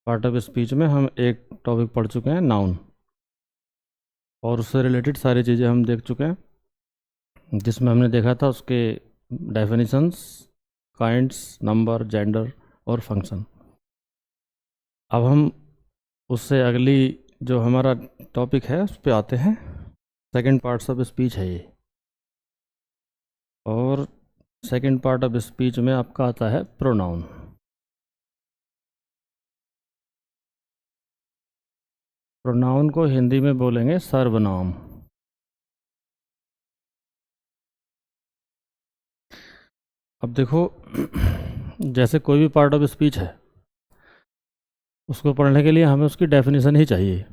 Part of speech में हम एक टॉपिक पढ़ चुके हैं, नाउन, और उससे रिलेटेड सारी चीज़ें हम देख चुके हैं, जिसमें हमने देखा था उसके डेफिनेशंस, काइंड्स, नंबर, जेंडर और फंक्शन। अब हम उससे अगली जो हमारा टॉपिक है उस पर आते हैं। सेकंड पार्ट्स ऑफ स्पीच है ये, और सेकंड पार्ट ऑफ स्पीच में आपका आता है प्रोनाउन। प्रोनाउन को हिंदी में बोलेंगे सर्वनाम। अब देखो, जैसे कोई भी पार्ट ऑफ स्पीच है, उसको पढ़ने के लिए हमें उसकी डेफिनेशन ही चाहिए।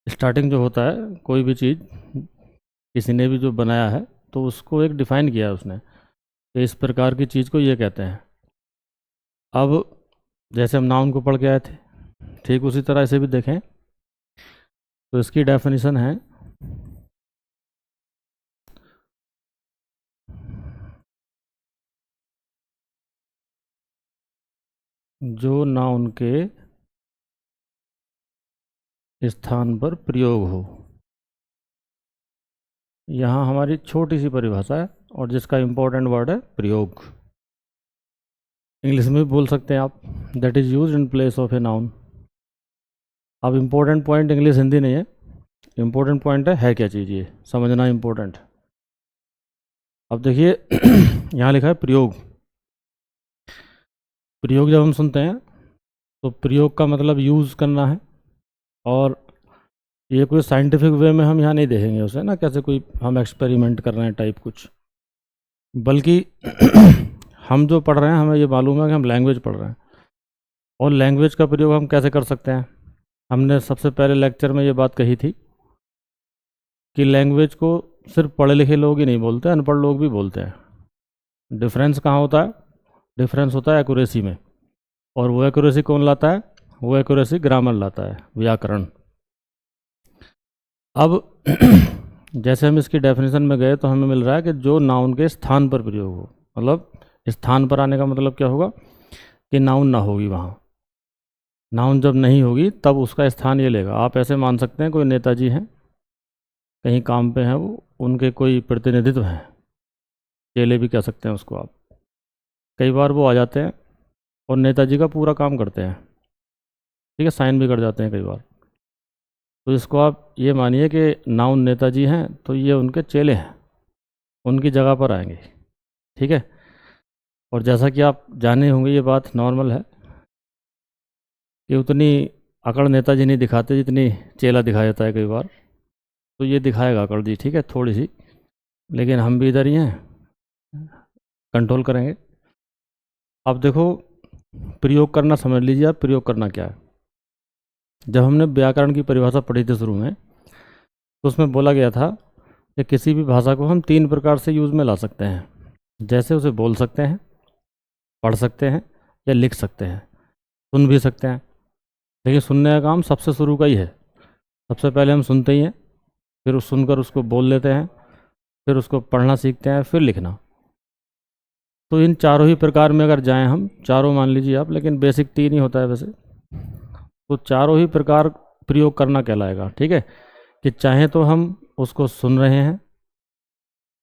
स्टार्टिंग जो होता है, कोई भी चीज़ किसी ने भी जो बनाया है तो उसको एक डिफ़ाइन किया है उसने कि इस प्रकार की चीज़ को ये कहते हैं। अब जैसे हम नाउन को पढ़ के आए थे, ठीक उसी तरह इसे भी देखें तो इसकी डेफिनेशन है जो नाउन के स्थान पर प्रयोग हो। यहाँ हमारी छोटी सी परिभाषा है और जिसका इम्पोर्टेंट वर्ड है प्रयोग। इंग्लिश में भी बोल सकते हैं आप, that is use in place of a noun. अब इम्पोर्टेंट पॉइंट इंग्लिश हिंदी नहीं है, इम्पोर्टेंट पॉइंट है क्या चीज़, ये समझना इम्पोर्टेंट। अब देखिए यहाँ लिखा है प्रयोग। प्रयोग जब हम सुनते हैं तो प्रयोग का मतलब यूज़ करना है, और ये कोई साइंटिफिक वे में हम यहाँ नहीं देखेंगे उसे ना, कैसे कोई हम एक्सपेरिमेंट कर रहे हैं टाइप कुछ, बल्कि हम जो पढ़ रहे हैं हमें ये मालूम है कि हम लैंग्वेज पढ़ रहे हैं। और लैंग्वेज का प्रयोग हम कैसे कर सकते हैं, हमने सबसे पहले लेक्चर में ये बात कही थी कि लैंग्वेज को सिर्फ पढ़े लिखे लोग ही नहीं बोलते, अनपढ़ लोग भी बोलते हैं। डिफरेंस कहाँ होता है? डिफरेंस होता है एक्यूरेसी में, और वो एक्यूरेसी कौन लाता है? वो एक्यूरेसी ग्रामर लाता है, व्याकरण। अब जैसे हम इसकी डेफिनेशन में गए तो हमें मिल रहा है कि जो नाउन के स्थान पर प्रयोग हो, मतलब स्थान पर आने का मतलब क्या होगा कि नाउन ना होगी वहाँ। नाउन जब नहीं होगी तब उसका स्थान ये लेगा। आप ऐसे मान सकते हैं कोई नेताजी हैं, कहीं काम पे हैं वो, उनके कोई प्रतिनिधित्व हैं, चेले भी कह सकते हैं उसको आप। कई बार वो आ जाते हैं और नेताजी का पूरा काम करते हैं, ठीक है, साइन भी कर जाते हैं कई बार। तो इसको आप ये मानिए कि नाउन नेताजी हैं तो ये उनके चेले हैं, उनकी जगह पर आएंगे, ठीक है। और जैसा कि आप जाने होंगे, ये बात नॉर्मल है कि उतनी अकड़ नेताजी नहीं दिखाते जितनी चेला दिखा जाता है कई बार। तो ये दिखाएगा अकड़ जी, ठीक है, थोड़ी सी, लेकिन हम भी इधर ही हैं, कंट्रोल करेंगे। अब देखो, प्रयोग करना समझ लीजिए आप, प्रयोग करना क्या है। जब हमने व्याकरण की परिभाषा पढ़ी थी शुरू में, तो उसमें बोला गया था कि किसी भी भाषा को हम 3 प्रकार से यूज़ में ला सकते हैं। जैसे उसे बोल सकते हैं, पढ़ सकते हैं, या लिख सकते हैं, सुन भी सकते हैं। लेकिन सुनने का काम सबसे शुरू का ही है। सबसे पहले हम सुनते ही हैं, फिर उस सुनकर उसको बोल लेते हैं, फिर उसको पढ़ना सीखते हैं, फिर लिखना। तो इन चारों ही प्रकार में अगर जाएं हम, चारों मान लीजिए आप, लेकिन बेसिक 3 ही होता है वैसे, तो चारों ही प्रकार प्रयोग करना कहलाएगा, ठीक है। कि चाहे तो हम उसको सुन रहे हैं,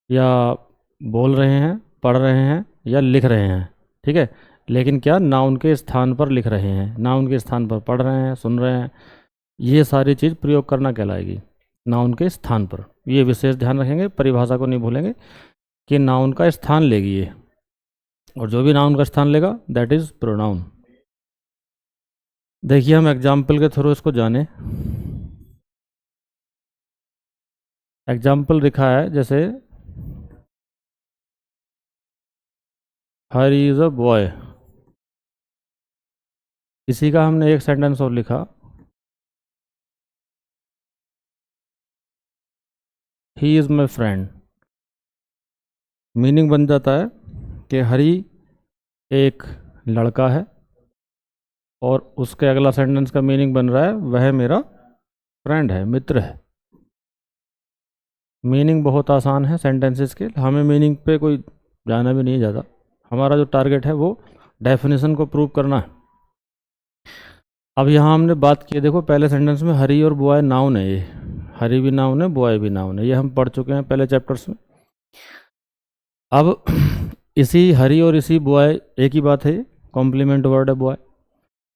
या बोल रहे हैं, पढ़ रहे हैं, या लिख रहे हैं, ठीक है, लेकिन क्या, नाउन के स्थान पर लिख रहे हैं, नाउन के स्थान पर पढ़ रहे हैं, सुन रहे हैं, ये सारी चीज़ प्रयोग करना कहलाएगी नाउन के स्थान पर। ये विशेष ध्यान रखेंगे, परिभाषा को नहीं भूलेंगे कि नाउन का स्थान लेगी ये, और जो भी नाउन का स्थान लेगा दैट इज़ प्रोनाउन। देखिए हम एग्जाम्पल के थ्रू इसको जाने। एग्जाम्पल लिखा है जैसे हरी इज़ अ बॉय। इसी का हमने एक सेंटेंस और लिखा, he is my friend. Meaning बन जाता है कि हरी एक लड़का है, और उसके अगला सेंटेंस का मीनिंग बन रहा है वह मेरा फ्रेंड है, मित्र है। मीनिंग बहुत आसान है सेंटेंसेस के, हमें मीनिंग पे कोई जाना भी नहीं ज़्यादा। हमारा जो टारगेट है वो डेफिनेशन को प्रूव करना है। अब यहाँ हमने बात की है, देखो पहले सेंटेंस में हरी और बॉय नाउन है, ये हरी भी नाउन है, बॉय भी नाउन है, ये हम पढ़ चुके हैं पहले चैप्टर्स में। अब इसी हरी और इसी बॉय एक ही बात है, कॉम्प्लीमेंट वर्ड है बॉय।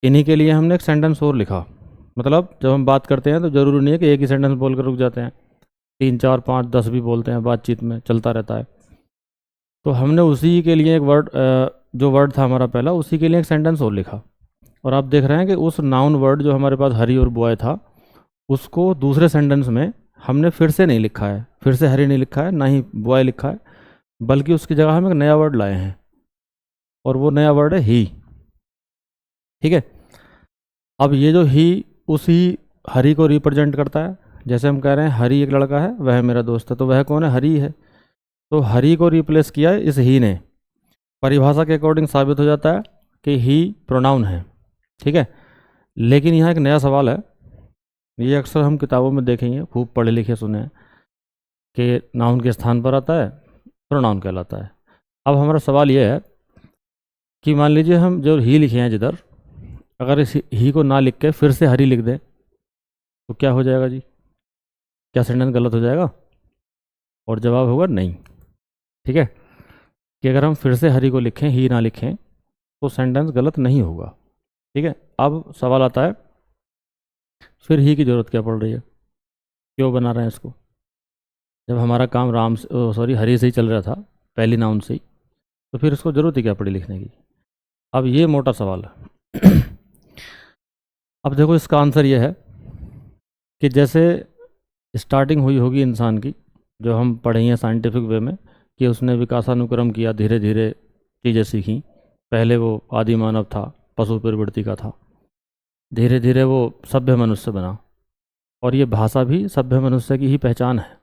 इन्हीं के लिए हमने एक सेंटेंस और लिखा। मतलब जब हम बात करते हैं तो ज़रूरी नहीं है कि एक ही सेंटेंस बोलकर रुक जाते हैं, 3 4 5 10 भी बोलते हैं, बातचीत में चलता रहता है। तो हमने उसी के लिए एक वर्ड, जो वर्ड था हमारा पहला, उसी के लिए एक सेंटेंस और लिखा। और आप देख रहे हैं कि उस नाउन वर्ड जो हमारे पास हरी और बॉय था, उसको दूसरे सेंटेंस में हमने फिर से नहीं लिखा है, फिर से हरी नहीं लिखा है, ना ही बॉय लिखा है, बल्कि उसकी जगह हम एक नया वर्ड लाए हैं, और वो नया वर्ड है ही। ठीक है। अब ये जो ही उसी हरी को रिप्रेजेंट करता है। जैसे हम कह रहे हैं हरी एक लड़का है, वह मेरा दोस्त है, तो वह कौन है? हरी है। तो हरी को रिप्लेस किया है इस ही ने। परिभाषा के अकॉर्डिंग साबित हो जाता है कि ही प्रोनाउन है। ठीक है। लेकिन यहाँ एक नया सवाल है, ये अक्सर हम किताबों में देखेंगे, खूब पढ़े लिखे सुने हैं, कि नाउन के स्थान पर आता है, प्रोनाउन कहलाता है। अब हमारा सवाल ये है कि मान लीजिए हम जो ही लिखे हैं जिधर, अगर इस ही को ना लिख के फिर से हरी लिख दें तो क्या हो जाएगा जी? क्या सेंटेंस गलत हो जाएगा? और जवाब होगा नहीं। ठीक है, कि अगर हम फिर से हरी को लिखें, ही ना लिखें, तो सेंटेंस गलत नहीं होगा। ठीक है। अब सवाल आता है, फिर ही की ज़रूरत क्या पड़ रही है, क्यों बना रहे हैं इसको, जब हमारा काम राम से, सॉरी, हरी से ही चल रहा था, पहली नाउन से ही, तो फिर इसको ज़रूरत ही क्या पड़ी लिखने की? अब ये मोटा सवाल है। अब देखो इसका आंसर ये है कि जैसे स्टार्टिंग हुई होगी इंसान की, जो हम पढ़ेंगे साइंटिफिक वे में, कि उसने विकासानुक्रम किया, धीरे धीरे चीज़ें सीखी। पहले वो आदि मानव था, पशु प्रवृत्ति का था, धीरे धीरे वो सभ्य मनुष्य बना। और ये भाषा भी सभ्य मनुष्य की ही पहचान है,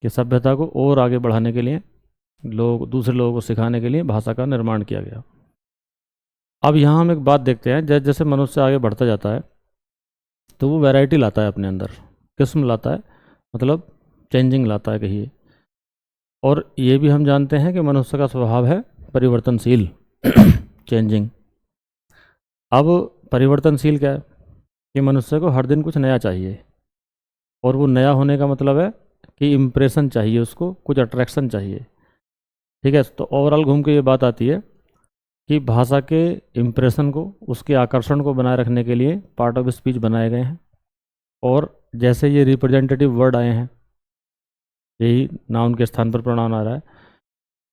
कि सभ्यता को और आगे बढ़ाने के लिए, लोग दूसरे लोगों को सिखाने के लिए भाषा का निर्माण किया गया। अब यहाँ हम एक बात देखते हैं, जैसे जैसे मनुष्य आगे बढ़ता जाता है तो वो वैरायटी लाता है अपने अंदर, किस्म लाता है, मतलब चेंजिंग लाता है कहिए। और ये भी हम जानते हैं कि मनुष्य का स्वभाव है परिवर्तनशील, चेंजिंग। अब परिवर्तनशील क्या है? कि मनुष्य को हर दिन कुछ नया चाहिए, और वो नया होने का मतलब है कि इम्प्रेशन चाहिए उसको, कुछ अट्रैक्शन चाहिए। ठीक है। तो ओवरऑल घूम के ये बात आती है कि भाषा के इम्प्रेशन को, उसके आकर्षण को बनाए रखने के लिए पार्ट ऑफ स्पीच बनाए गए हैं। और जैसे ये रिप्रेजेंटेटिव वर्ड आए हैं, यही नाउन के स्थान पर प्रोनाउन आ रहा है,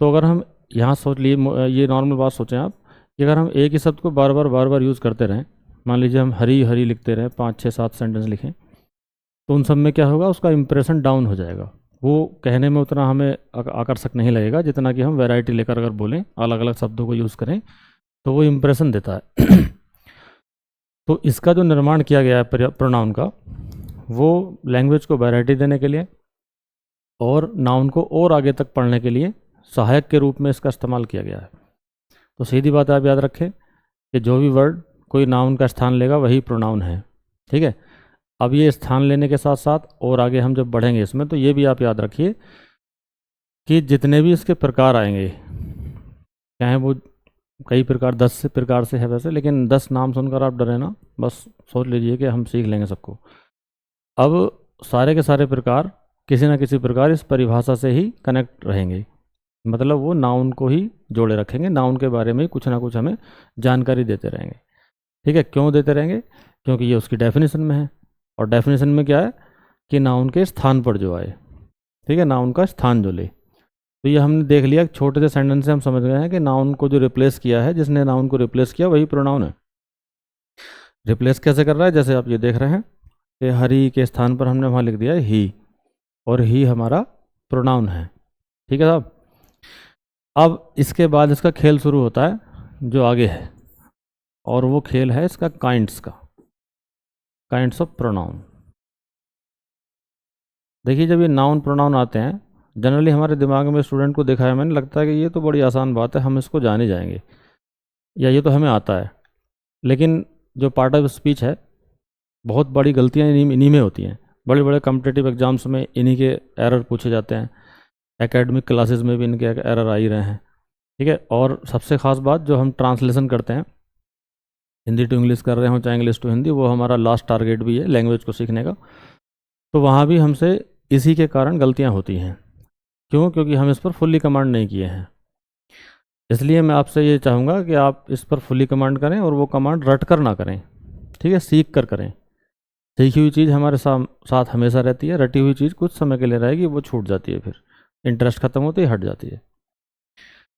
तो अगर हम यहाँ सोच लिए, ये नॉर्मल बात सोचें आप, कि अगर हम एक ही शब्द को बार बार यूज़ करते रहें, मान लीजिए हम हरी हरी लिखते रहें, 5 6 7 सेंटेंस लिखें, तो उन सब में क्या होगा, उसका इम्प्रेशन डाउन हो जाएगा। वो कहने में उतना हमें आकर्षक नहीं लगेगा, जितना कि हम वैरायटी लेकर अगर बोलें, अलग अलग शब्दों को यूज़ करें, तो वो इम्प्रेशन देता है। तो इसका जो निर्माण किया गया है प्रोनाउन का, वो लैंग्वेज को वैरायटी देने के लिए और नाउन को और आगे तक पढ़ने के लिए सहायक के रूप में इसका इस्तेमाल किया गया है। तो सीधी बात आप याद रखें कि जो भी वर्ड कोई नाउन का स्थान लेगा वही प्रोनाउन है। ठीक है। अब ये स्थान लेने के साथ साथ और आगे हम जब बढ़ेंगे इसमें, तो ये भी आप याद रखिए कि जितने भी इसके प्रकार आएंगे, चाहे वो कई प्रकार, 10 से प्रकार से है वैसे, लेकिन 10 नाम सुनकर आप डरे ना, बस सोच लीजिए कि हम सीख लेंगे सबको। अब सारे के सारे प्रकार किसी न किसी प्रकार इस परिभाषा से ही कनेक्ट रहेंगे, मतलब वो नाउन को ही जोड़े रखेंगे, नाउन के बारे में कुछ ना कुछ हमें जानकारी देते रहेंगे। ठीक है। क्यों देते रहेंगे? क्योंकि ये उसकी डेफिनेशन में है, और डेफिनेशन में क्या है कि नाउन के स्थान पर जो आए। ठीक है, नाउन का स्थान जो ले। तो ये हमने देख लिया, छोटे से सेंटेंस से हम समझ गए हैं कि नाउन को जो रिप्लेस किया है, जिसने नाउन को रिप्लेस किया वही प्रोनाउन है। रिप्लेस कैसे कर रहा है? जैसे आप ये देख रहे हैं कि हरी के स्थान पर हमने वहाँ लिख दिया है ही, और ही हमारा प्रोनाउन है। ठीक है साहब। अब इसके बाद इसका खेल शुरू होता है जो आगे है, और वो खेल है इसका काइंड्स का, काइंड्स ऑफ प्रोनाउन। देखिए, जब ये नाउन प्रोनाउन आते हैं, जनरली हमारे दिमाग में स्टूडेंट को देखा है मैंने, लगता है कि ये तो बड़ी आसान बात है, हम इसको जाने जाएंगे, या ये तो हमें आता है। लेकिन जो पार्ट ऑफ स्पीच है, बहुत बड़ी गलतियाँ इन्हीं में होती हैं। बड़े बड़े कॉम्पिटिटिव एग्जाम्स में इन्हीं के एरर पूछे जाते हैं, एकेडमिक क्लासेस में भी इनके एरर आ ही रहे हैं। ठीक है। और सबसे ख़ास बात, जो हम ट्रांसलेशन करते हैं, हिंदी टू इंग्लिश कर रहे हो चाहे इंग्लिश टू हिंदी, वो हमारा लास्ट टारगेट भी है लैंग्वेज को सीखने का। तो वहाँ भी हमसे इसी के कारण गलतियाँ होती हैं। क्यों? क्योंकि हम इस पर फुल्ली कमांड नहीं किए हैं। इसलिए मैं आपसे ये चाहूँगा कि आप इस पर फुल्ली कमांड करें और वो कमांड रट कर ना करें, ठीक है, सीख कर करें। सीखी हुई चीज़ हमारे साथ हमेशा रहती है, रटी हुई चीज़ कुछ समय के लिए रहेगी, वो छूट जाती है, फिर इंटरेस्ट खत्म होते ही हट जाती है।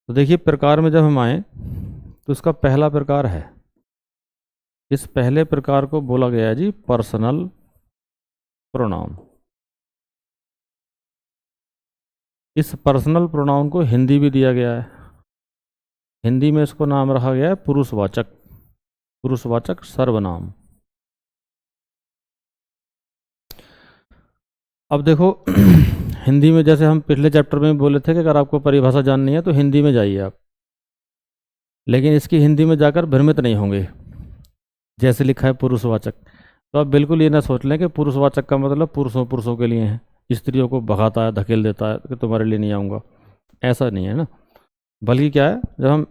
तो देखिए प्रकार में जब हम आए तो इसका पहला प्रकार है, इस पहले प्रकार को बोला गया है जी पर्सनल प्रोनाउन। इस पर्सनल प्रोनाउन को हिंदी भी दिया गया है, हिंदी में इसको नाम रखा गया है पुरुषवाचक, पुरुषवाचक सर्वनाम। अब देखो हिंदी में जैसे हम पिछले चैप्टर में बोले थे कि अगर आपको परिभाषा जाननी है तो हिंदी में जाइए आप, लेकिन इसकी हिंदी में जाकर भ्रमित नहीं होंगे। जैसे लिखा है पुरुषवाचक, तो आप बिल्कुल ये ना सोच लें कि पुरुषवाचक का मतलब पुरुषों पुरुषों के लिए है, स्त्रियों को भगाता है, धकेल देता है कि तुम्हारे लिए नहीं आऊँगा, ऐसा नहीं है ना। बल्कि क्या है, जब हम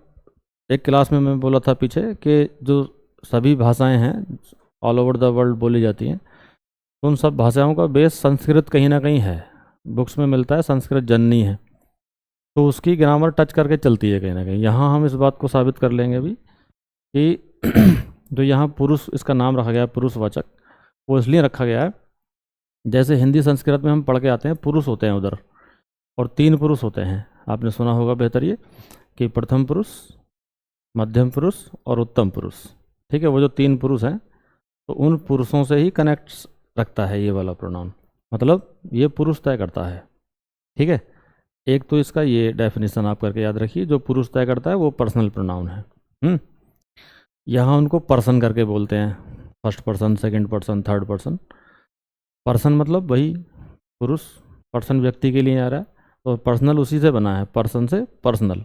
एक क्लास में मैं बोला था पीछे कि जो सभी भाषाएं हैं ऑल ओवर द वर्ल्ड बोली जाती हैं, तो उन सब भाषाओं का बेस संस्कृत कहीं ना कहीं है, बुक्स में मिलता है संस्कृत जननी है, तो उसकी ग्रामर टच करके चलती है कहीं ना कहीं। यहाँ हम इस बात को साबित कर लेंगे भी कि जो यहाँ पुरुष इसका नाम रखा गया है पुरुषवाचक, वो इसलिए रखा गया है, जैसे हिंदी संस्कृत में हम पढ़ के आते हैं पुरुष होते हैं उधर, और 3 पुरुष होते हैं, आपने सुना होगा बेहतर ये कि प्रथम पुरुष, मध्यम पुरुष और उत्तम पुरुष, ठीक है। वो जो 3 पुरुष हैं तो उन पुरुषों से ही कनेक्ट रखता है ये वाला प्रोनाउन, मतलब ये पुरुष तय करता है, ठीक है। एक तो इसका ये डेफिनेशन आप करके याद रखिए, जो पुरुष तय करता है वो पर्सनल प्रोनाउन है। यहाँ उनको पर्सन करके बोलते हैं, first person, second person, third person. Person मतलब वही पुरुष, पर्सन व्यक्ति के लिए आ रहा है, तो पर्सनल उसी से बना है, पर्सन से पर्सनल।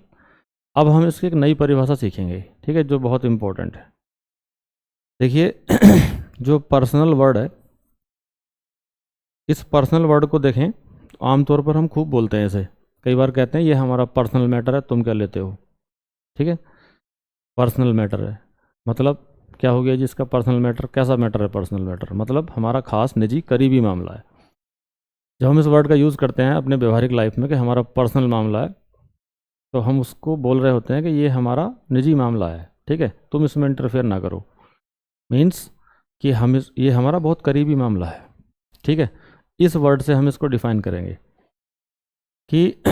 अब हम इसकी एक नई परिभाषा सीखेंगे, ठीक है, जो बहुत इम्पोर्टेंट है। देखिए जो पर्सनल वर्ड है, इस पर्सनल वर्ड को देखें तो आमतौर पर हम खूब बोलते हैं इसे, कई बार कहते हैं ये हमारा पर्सनल मैटर है, तुम क्या लेते हो, ठीक है। पर्सनल मैटर है मतलब क्या हो गया जी इसका पर्सनल मैटर, कैसा मैटर है पर्सनल मैटर, मतलब हमारा खास निजी करीबी मामला है। जब हम इस वर्ड का यूज़ करते हैं अपने व्यवहारिक लाइफ में कि हमारा पर्सनल मामला है, तो हम उसको बोल रहे होते हैं कि ये हमारा निजी मामला है, ठीक है, तुम इसमें इंटरफेयर ना करो। मीन्स कि ये हमारा बहुत करीबी मामला है, ठीक है। इस वर्ड से हम इसको डिफाइन करेंगे कि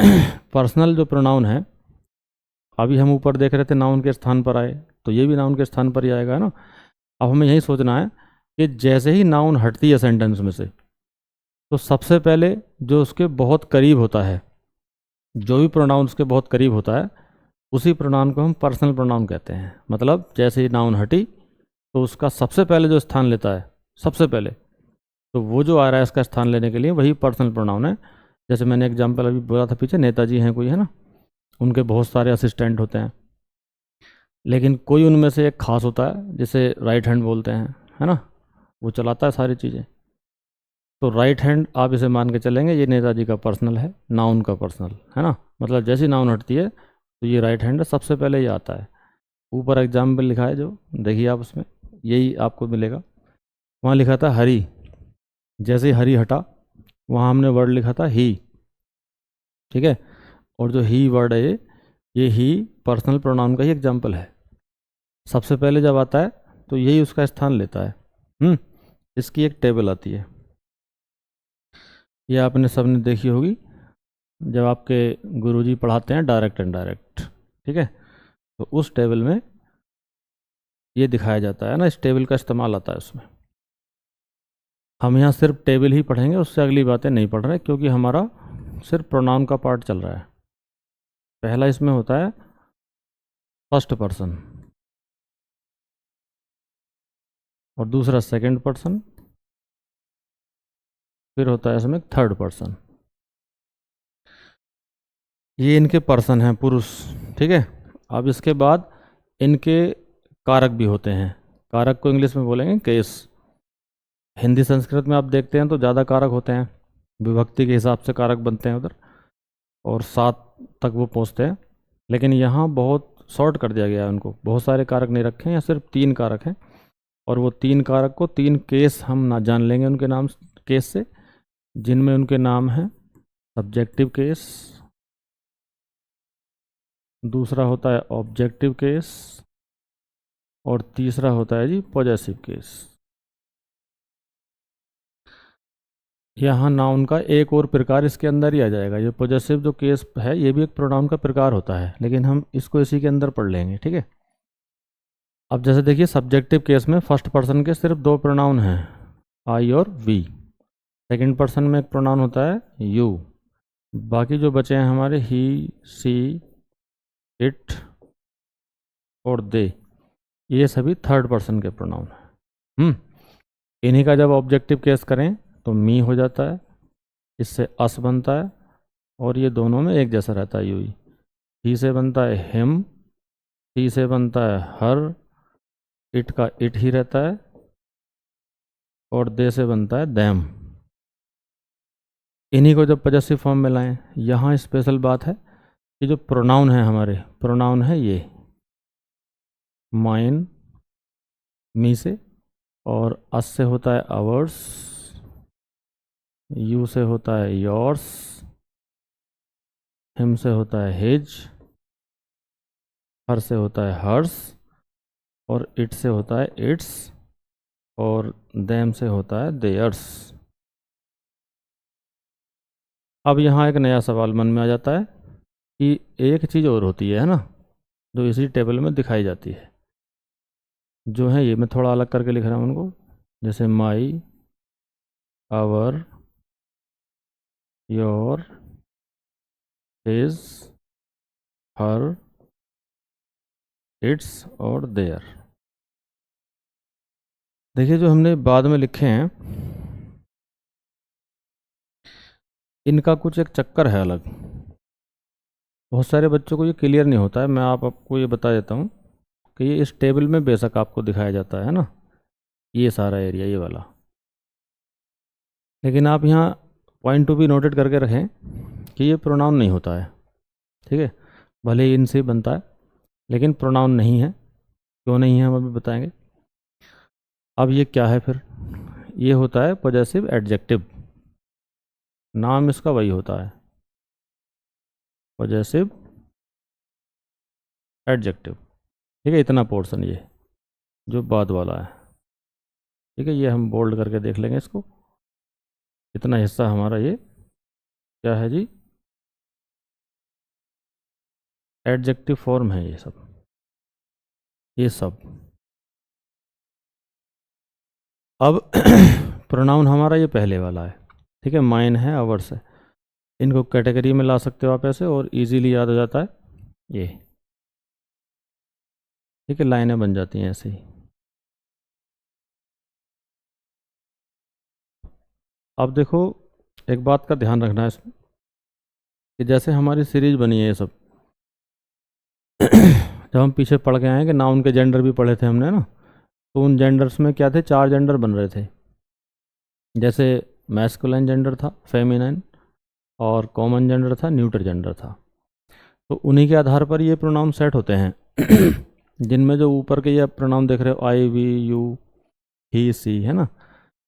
पर्सनल जो प्रोनाउन है, अभी हम ऊपर देख रहे थे नाउन के स्थान पर आए, तो ये भी नाउन के स्थान पर ही आएगा ना। अब हमें यही सोचना है कि जैसे ही नाउन हटती है सेंटेंस में से, तो सबसे पहले जो उसके बहुत करीब होता है, जो भी प्रोनाउन उसके बहुत करीब होता है, उसी प्रोनाउन को हम पर्सनल प्रोनाउन कहते हैं। मतलब जैसे ही नाउन हटी तो उसका सबसे पहले जो स्थान लेता है, सबसे पहले, तो वो जो आ रहा है इसका स्थान लेने के लिए वही पर्सनल प्रोनाउन है। जैसे मैंने एग्जांपल अभी बोला था पीछे, नेताजी हैं कोई, है ना, उनके बहुत सारे असिस्टेंट होते हैं, लेकिन कोई उनमें से एक खास होता है जिसे राइट हैंड बोलते हैं, है ना, वो चलाता है सारी चीज़ें। तो राइट हैंड आप इसे मान के चलेंगे ये नेताजी का पर्सनल है, नाउन का पर्सनल, है ना। मतलब जैसी नाउन हटती है तो ये राइट हैंड है, सबसे पहले ये आता है। ऊपर एग्जाम्पल लिखा है जो देखिए आप, उसमें यही आपको मिलेगा। वहाँ लिखा था हरी, जैसे ही हरी हटा वहाँ हमने वर्ड लिखा था ही, ठीक है। और जो ही वर्ड है ये ही पर्सनल प्रोनाउन का ही एग्जाम्पल है। सबसे पहले जब आता है तो यही उसका स्थान लेता है। इसकी एक टेबल आती है, ये आपने सबने देखी होगी जब आपके गुरुजी पढ़ाते हैं डायरेक्ट एंड डायरेक्ट, ठीक है, तो उस टेबल में ये दिखाया जाता है ना, इस टेबल का इस्तेमाल आता है उसमें। हम यहाँ सिर्फ टेबल ही पढ़ेंगे, उससे अगली बातें नहीं पढ़ रहे, क्योंकि हमारा सिर्फ प्रोनाउन का पार्ट चल रहा है। पहला इसमें होता है फर्स्ट पर्सन और दूसरा सेकंड पर्सन, फिर होता है इसमें थर्ड पर्सन। ये इनके पर्सन हैं पुरुष, ठीक है। अब इसके बाद इनके कारक भी होते हैं, कारक को इंग्लिश में बोलेंगे केस। हिंदी संस्कृत में आप देखते हैं तो ज़्यादा कारक होते हैं, विभक्ति के हिसाब से कारक बनते हैं उधर, और 7 तक वो पहुँचते हैं। लेकिन यहाँ बहुत शॉर्ट कर दिया गया है उनको, बहुत सारे कारक नहीं रखे हैं, या सिर्फ 3 कारक हैं, और वो 3 कारक को 3 केस हम ना जान लेंगे उनके नाम केस से, जिनमें उनके नाम हैं सब्जेक्टिव केस, दूसरा होता है ऑब्जेक्टिव केस, और तीसरा होता है जी पॉजेसिव केस। यहाँ नाउन का एक और प्रकार इसके अंदर ही आ जाएगा। ये पॉजेसिव जो केस है ये भी एक प्रोनाउन का प्रकार होता है, लेकिन हम इसको इसी के अंदर पढ़ लेंगे, ठीक है। अब जैसे देखिए सब्जेक्टिव केस में फर्स्ट पर्सन के सिर्फ 2 प्रोनाउन हैं, आई और वी। सेकंड पर्सन में एक प्रोनाउन होता है यू। बाकी जो बचे हैं हमारे ही, सी, इट और दे, ये सभी थर्ड पर्सन के प्रोनाउन हैं। इन्हीं का जब ऑब्जेक्टिव केस करें तो मी हो जाता है, इससे अस बनता है, और ये दोनों में एक जैसा रहता है यू ही से बनता है हिम, सी से बनता है हर, इट का इट ही रहता है, और दे से बनता है दैम। इन्हीं को जब पॉजेसिव फॉर्म में लाएं, यहाँ स्पेशल बात है कि जो प्रोनाउन है हमारे, प्रोनाउन है ये माइन, मी से, और अस से होता है आवर्स, यू से होता है योर्स, हिम से होता है हिज, हर से होता है हर्स, और इट से होता है इट्स, और देम से होता है देयर्स। अब यहाँ एक नया सवाल मन में आ जाता है कि एक चीज़ और होती है ना, जो इसी टेबल में दिखाई जाती है, जो है ये मैं थोड़ा अलग करके लिख रहा हूँ उनको, जैसे my, our, your, his, her, its और देयर। देखिए जो हमने बाद में लिखे हैं इनका कुछ एक चक्कर है अलग, बहुत सारे बच्चों को ये क्लियर नहीं होता है। मैं आपको ये बता देता हूँ कि ये इस टेबल में बेशक आपको दिखाया जाता है ना, ये सारा एरिया ये वाला, लेकिन आप यहाँ पॉइंट टू बी नोटेड करके रखें कि ये प्रोनाउन नहीं होता है, ठीक है। भले ही इनसे बनता है लेकिन प्रोनाउन नहीं है। क्यों नहीं है हम अभी बताएंगे। अब ये क्या है फिर, ये होता है पॉजेसिव एडजेक्टिव, नाम इसका वही होता है पॉजेसिव एडजेक्टिव, ठीक है। इतना पोर्शन ये जो बाद वाला है, ठीक है, ये हम बोल्ड करके देख लेंगे इसको। इतना हिस्सा हमारा ये क्या है जी, एडजेक्टिव फॉर्म है ये सब, ये सब। अब प्रोनाउन हमारा ये पहले वाला है, ठीक है, माइन है, आवर्स है। इनको कैटेगरी में ला सकते हो आप ऐसे, और इजीली याद हो जाता है ये, ठीक है, लाइनें बन जाती हैं ऐसे ही। अब देखो एक बात का ध्यान रखना है इसमें कि जैसे हमारी सीरीज बनी है ये सब जब हम पीछे पढ़ के आए हैं कि नाउन के जेंडर भी पढ़े थे हमने ना, तो उन जेंडर्स में क्या थे, 4 जेंडर बन रहे थे। जैसे मैस्कुलाइन जेंडर था, फेमिनाइन, और कॉमन जेंडर था, न्यूट्रल जेंडर था। तो उन्हीं के आधार पर ये प्रोनाउन सेट होते हैं जिनमें जो ऊपर के ये प्रोनाउन देख रहे हो, आई, वी, यू, ही, सी, है ना,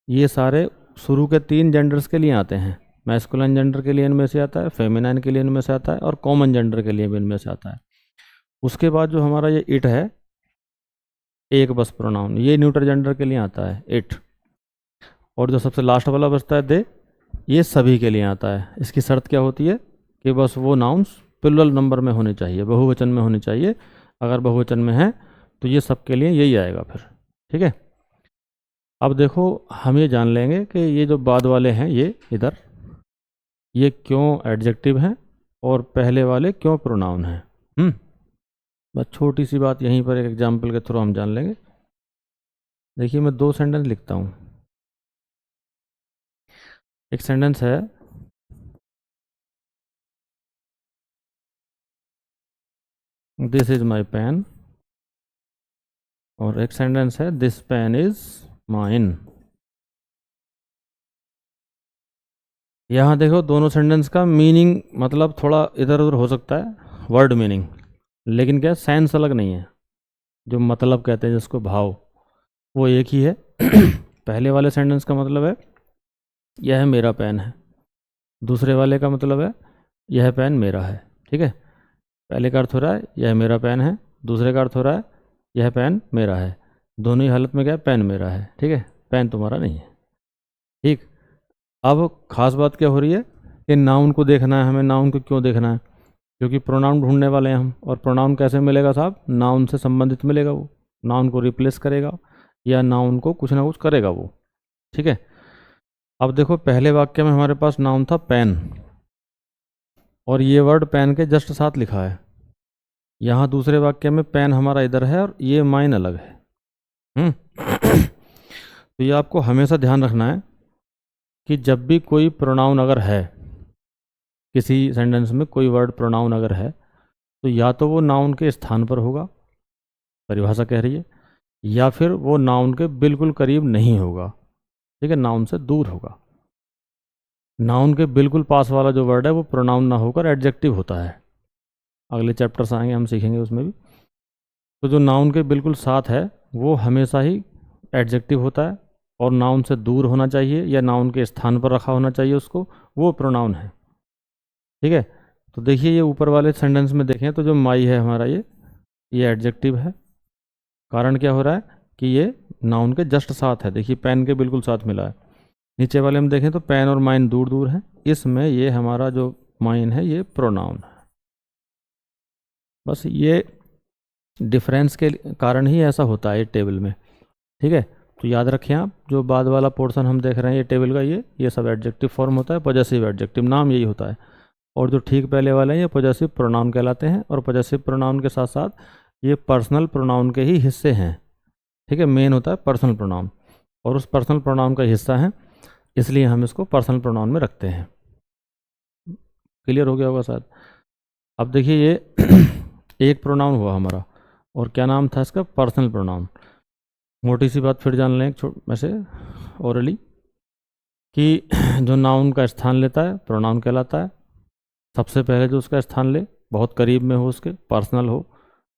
ये सारे शुरू के 3 जेंडर्स के लिए आते हैं। मैस्कुलाइन जेंडर के लिए इनमें से आता है, फेमिनाइन के लिए इनमें से आता है, और कॉमन जेंडर के लिए भी इनमें से आता है। उसके बाद जो हमारा ये इट है, एक बस प्रोनाउन, ये न्यूट्रल जेंडर के लिए आता है इट। और जो सबसे लास्ट वाला बचता है दे, ये सभी के लिए आता है। इसकी शर्त क्या होती है कि बस वो नाउन्स प्लुरल नंबर में होने चाहिए, बहुवचन में होने चाहिए। अगर बहुवचन में है तो ये सबके लिए यही आएगा फिर, ठीक है। अब देखो हम ये जान लेंगे कि ये जो बाद वाले हैं ये इधर, ये क्यों एडजेक्टिव हैं और पहले वाले क्यों प्रोनाउन हैं। बस छोटी सी बात यहीं पर एक एग्जाम्पल के थ्रू हम जान लेंगे। देखिए मैं 2 सेंटेंस लिखता हूँ। एक सेंटेंस है दिस इज माई पेन, और एक सेंटेंस है दिस पेन इज माइन। यहाँ देखो दोनों सेंटेंस का मीनिंग मतलब थोड़ा इधर उधर हो सकता है, वर्ड मीनिंग, लेकिन क्या सेंस अलग नहीं है, जो मतलब कहते हैं जिसको भाव, वो एक ही है। पहले वाले सेंटेंस का मतलब है यह मेरा पेन है, दूसरे वाले का मतलब है यह पेन मेरा है। ठीक है, पहले का अर्थ हो रहा है यह मेरा पेन है, दूसरे का अर्थ हो रहा है यह पेन मेरा है। दोनों ही हालत में क्या है, पेन मेरा है। ठीक है, पेन तुम्हारा नहीं है। ठीक, अब खास बात क्या हो रही है कि नाउन को देखना है हमें। नाउन को क्यों देखना है? क्योंकि प्रोनाउन ढूंढने वाले हैं हम, और प्रोनाउन कैसे मिलेगा साहब? नाउन से संबंधित मिलेगा, वो नाउन को रिप्लेस करेगा या नाउन को कुछ ना कुछ करेगा वो। ठीक है, अब देखो पहले वाक्य में हमारे पास नाउन था पेन, और ये वर्ड पेन के जस्ट साथ लिखा है। यहाँ दूसरे वाक्य में पेन हमारा इधर है और ये माइन अलग है। तो ये आपको हमेशा ध्यान रखना है कि जब भी कोई प्रोनाउन अगर है, किसी सेंटेंस में कोई वर्ड प्रोनाउन अगर है, तो या तो वो नाउन के स्थान पर होगा, परिभाषा कह रही है, या फिर वो नाउन के बिल्कुल करीब नहीं होगा। ठीक है, नाउन से दूर होगा। नाउन के बिल्कुल पास वाला जो वर्ड है वो प्रोनाउन ना होकर एडजेक्टिव होता है। अगले चैप्टर्स आएंगे, हम सीखेंगे उसमें भी। तो जो नाउन के बिल्कुल साथ है वो हमेशा ही एडजेक्टिव होता है, और नाउन से दूर होना चाहिए या नाउन के स्थान पर रखा होना चाहिए उसको, वो प्रोनाउन है। ठीक है, तो देखिए ये ऊपर वाले सेंटेंस में देखें तो जो माई है हमारा, ये एडजेक्टिव है। कारण क्या हो रहा है कि ये नाउन के जस्ट साथ है। देखिए पेन के बिल्कुल साथ मिला है। नीचे वाले हम देखें तो पेन और माइन दूर दूर है, इसमें ये हमारा जो माइन है ये प्रोनाउन है। बस ये डिफरेंस के कारण ही ऐसा होता है टेबल में। ठीक है, तो याद रखें आप, जो बाद वाला पोर्शन हम देख रहे हैं ये टेबल का, ये सब एडजेक्टिव फॉर्म होता है, पॉजेसिव एडजेक्टिव, नाम यही होता है। और जो ठीक पहले वाले हैं ये पॉजेसिव प्रोनाउन कहलाते हैं, और पॉजेसिव प्रोनाउन के साथ साथ ये पर्सनल प्रोनाउन के ही हिस्से हैं। ठीक है, मेन होता है पर्सनल प्रोनाउन, और उस पर्सनल प्रोनाउन का हिस्सा है, इसलिए हम इसको पर्सनल प्रोनाउन में रखते हैं। क्लियर हो गया होगा शायद। अब देखिए ये एक प्रोनाउन हुआ हमारा, और क्या नाम था इसका? Personal pronoun. मोटी सी बात फिर जान लें वैसे ओरली, कि जो नाउन का स्थान लेता है प्रोनाउन कहलाता है। सबसे पहले जो उसका स्थान ले, बहुत करीब में हो, उसके पर्सनल हो,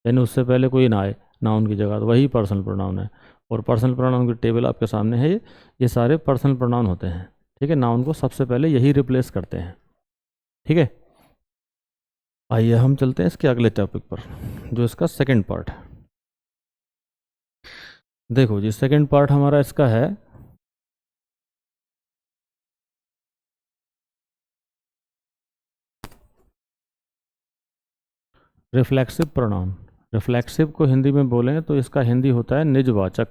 यानी उससे पहले कोई ना आए नाउन की जगह, तो वही पर्सनल प्रोनाउन है। और पर्सनल प्रोनाउन की टेबल आपके सामने है, ये सारे पर्सनल प्रोनाउन होते हैं। ठीक है, नाउन को सबसे पहले यही रिप्लेस करते हैं। ठीक है, आइए हम चलते हैं इसके अगले टॉपिक पर, जो इसका सेकंड पार्ट है। देखो जी, सेकंड पार्ट हमारा इसका है रिफ्लेक्सिव प्रोनाउन। रिफ्लेक्सिव को हिंदी में बोलें तो इसका हिंदी होता है निजवाचक।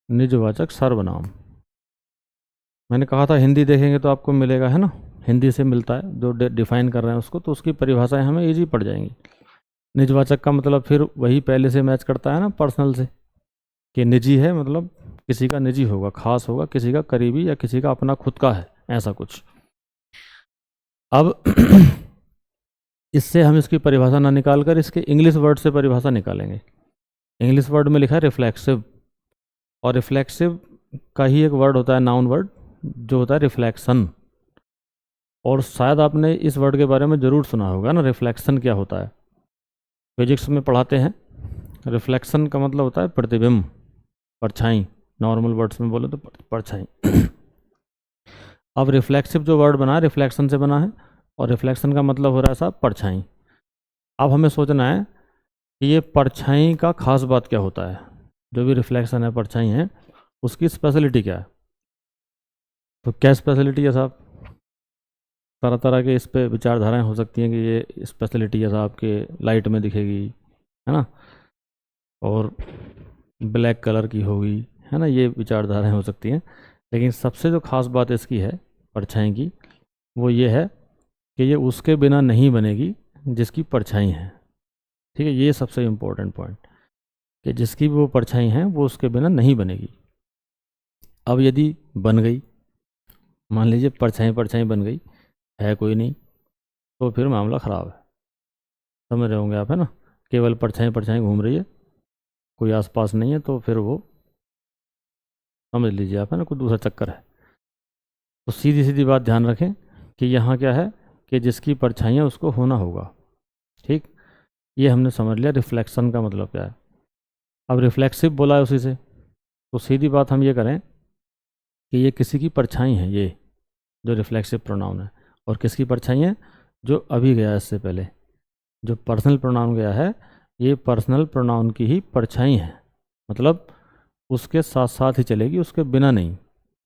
निजवाचक सर्वनाम। मैंने कहा था हिंदी देखेंगे तो आपको मिलेगा, है ना, हिंदी से मिलता है, जो डिफाइन कर रहे हैं उसको, तो उसकी परिभाषाएं हमें इजी पड़ जाएंगी। निजवाचक का मतलब फिर वही पहले से मैच करता है ना पर्सनल से, कि निजी है मतलब किसी का निजी होगा, खास होगा, किसी का करीबी या किसी का अपना खुद का है, ऐसा कुछ। अब इससे हम इसकी परिभाषा ना निकाल कर इसके इंग्लिश वर्ड से परिभाषा निकालेंगे। इंग्लिश वर्ड में लिखा है रिफ्लेक्सिव, और रिफ्लेक्सिव का ही एक वर्ड होता है नाउन वर्ड, जो होता है रिफ्लेक्शन। और शायद आपने इस वर्ड के बारे में ज़रूर सुना होगा ना, रिफ्लेक्शन क्या होता है, फिजिक्स में पढ़ाते हैं। रिफ्लेक्शन का मतलब होता है प्रतिबिंब, परछाई, नॉर्मल वर्ड्स में बोले तो परछाई। अब रिफ्लेक्सिव जो वर्ड बना है रिफ्लेक्शन से बना है, और रिफ्लेक्शन का मतलब हो रहा है साहब परछाई। अब हमें सोचना है कि ये परछाई का खास बात क्या होता है, जो भी रिफ्लेक्शन है, परछाई है, उसकी स्पेशलिटी क्या है। तो क्या स्पेशलिटी है साहब? तरह तरह के इस पे विचारधाराएं हो सकती हैं कि ये स्पेशलिटी है साहब के लाइट में दिखेगी, है ना, और ब्लैक कलर की होगी, है ना, ये विचारधाराएं हो सकती हैं। लेकिन सबसे जो खास बात इसकी है परछाई की, वो ये है कि ये उसके बिना नहीं बनेगी जिसकी परछाई है। ठीक है, ये सबसे इम्पोर्टेंट पॉइंट, कि जिसकी भी वो परछाई है वो उसके बिना नहीं बनेगी। अब यदि बन गई, मान लीजिए परछाई परछाई बन गई, है कोई नहीं, तो फिर मामला ख़राब है। समझ रहे होंगे आप, है ना, केवल परछाई परछाई घूम रही है, कोई आसपास नहीं है, तो फिर वो समझ लीजिए आप, है ना, कोई दूसरा चक्कर है। तो सीधी सीधी बात ध्यान रखें कि यहाँ क्या है कि जिसकी परछाई है उसको होना होगा। ठीक, ये हमने समझ लिया रिफ्लेक्शन का मतलब क्या है। अब रिफ्लेक्सिव बोला है उसी से, तो सीधी बात हम ये करें कि ये किसी की परछाई है, ये जो रिफ्लेक्सिव प्रोनाउन है। और किसकी परछाई है? जो अभी गया इससे पहले, जो पर्सनल प्रोनाउन गया है, ये पर्सनल प्रोनाउन की ही परछाई है, मतलब उसके साथ साथ ही चलेगी, उसके बिना नहीं।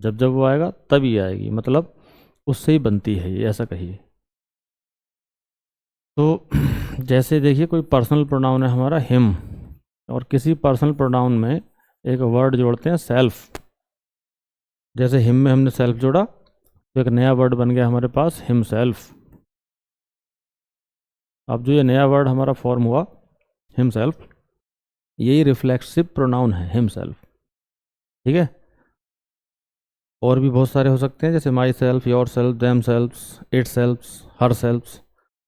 जब जब वो आएगा तभी आएगी, मतलब उससे ही बनती है ये, ऐसा कहिए। तो जैसे देखिए कोई पर्सनल प्रोनाउन है हमारा हिम, और किसी पर्सनल प्रोनाउन में एक वर्ड जोड़ते हैं सेल्फ। जैसे हिम में हमने सेल्फ जोड़ा तो एक नया वर्ड बन गया हमारे पास हिमसेल्फ। अब जो ये नया वर्ड हमारा फॉर्म हुआ हिमसेल्फ, यही रिफ्लेक्सिव प्रोनाउन है हिमसेल्फ। ठीक है, और भी बहुत सारे हो सकते हैं, जैसे myself, yourself, themselves, itself, herself,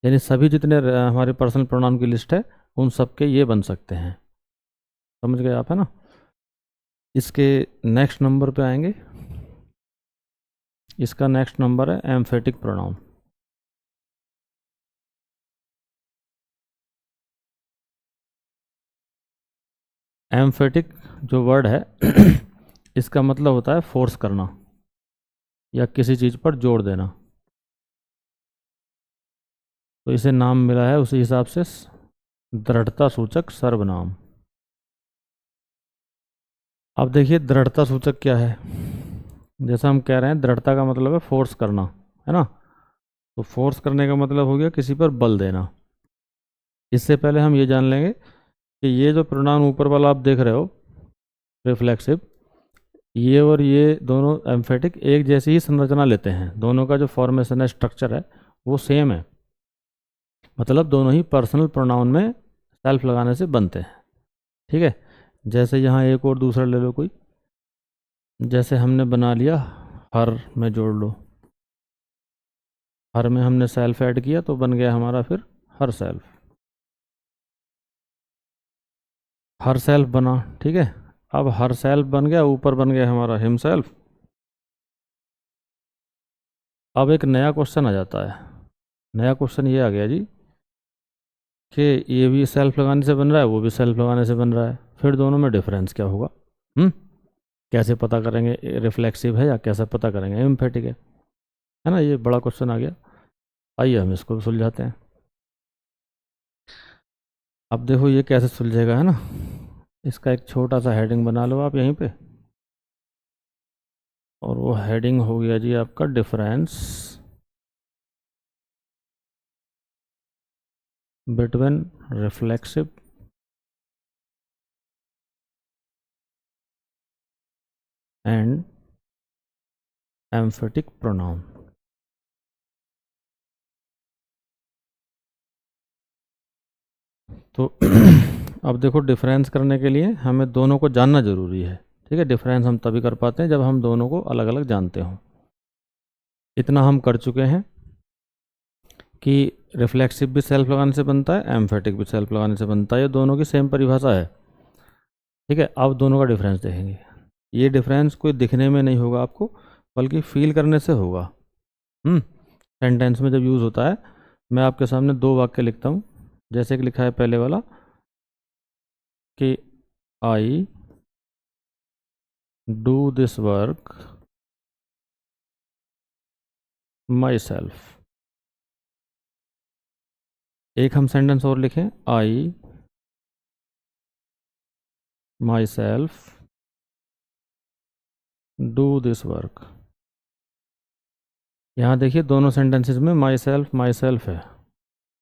यानी सभी जितने हमारे पर्सनल प्रोनाउन की लिस्ट है उन सब के ये बन सकते हैं। समझ गए आप, है ना। इसके नेक्स्ट नंबर पे आएंगे। इसका नेक्स्ट नंबर है एम्फेटिक प्रोनाउन। एम्फेटिक जो वर्ड है इसका मतलब होता है फोर्स करना या किसी चीज़ पर जोर देना। तो इसे नाम मिला है उसी हिसाब से दृढ़ता सूचक सर्वनाम। अब देखिए दृढ़ता सूचक क्या है। जैसा हम कह रहे हैं दृढ़ता का मतलब है फोर्स करना, है ना। तो फोर्स करने का मतलब हो गया किसी पर बल देना। इससे पहले हम ये जान लेंगे कि ये जो प्रोनाउन ऊपर वाला आप देख रहे हो रिफ्लेक्सिव, ये और ये दोनों एम्फेटिक एक जैसी ही संरचना लेते हैं। दोनों का जो फॉर्मेशन है, स्ट्रक्चर है, वो सेम है। मतलब दोनों ही पर्सनल प्रोनाउन में सेल्फ लगाने से बनते हैं। ठीक है, जैसे यहाँ एक और दूसरा ले लो कोई, जैसे हमने बना लिया हर में जोड़ लो, हर में हमने सेल्फ ऐड किया तो बन गया हमारा फिर हर सेल्फ। हर सेल्फ बना, ठीक है। अब हर सेल्फ बन गया, ऊपर बन गया हमारा हिम सेल्फ। अब एक नया क्वेश्चन आ जाता है। नया क्वेश्चन ये आ गया जी कि ये भी सेल्फ लगाने से बन रहा है, वो भी सेल्फ लगाने से बन रहा है, फिर दोनों में डिफरेंस क्या होगा? कैसे पता करेंगे रिफ्लेक्सिव है या कैसे पता करेंगे एम्फेटिक है ना। ये बड़ा क्वेश्चन आ गया। आइए हम इसको सुलझाते हैं। अब देखो ये कैसे सुलझेगा, है ना। इसका एक छोटा सा हेडिंग बना लो आप यहीं पे, और वो हेडिंग हो गया जी आपका difference between reflexive and emphatic pronoun. तो अब देखो डिफरेंस करने के लिए हमें दोनों को जानना ज़रूरी है। ठीक है, डिफरेंस हम तभी कर पाते हैं जब हम दोनों को अलग अलग जानते हों। इतना हम कर चुके हैं कि रिफ्लेक्सिव भी सेल्फ लगाने से बनता है, एम्फेटिक भी सेल्फ लगाने से बनता है, ये दोनों की सेम परिभाषा है। ठीक है, अब दोनों का डिफरेंस देखेंगे। ये डिफरेंस कोई दिखने में नहीं होगा आपको, बल्कि फील करने से होगा। सेंटेंस में जब यूज़ होता है, मैं आपके सामने दो वाक्य लिखता हूँ। जैसे कि लिखा है पहले वाला कि I do this work myself. एक हम सेंटेंस और लिखें, I myself do this work. यहाँ देखिए दोनों सेंटेंसेस में माई सेल्फ है,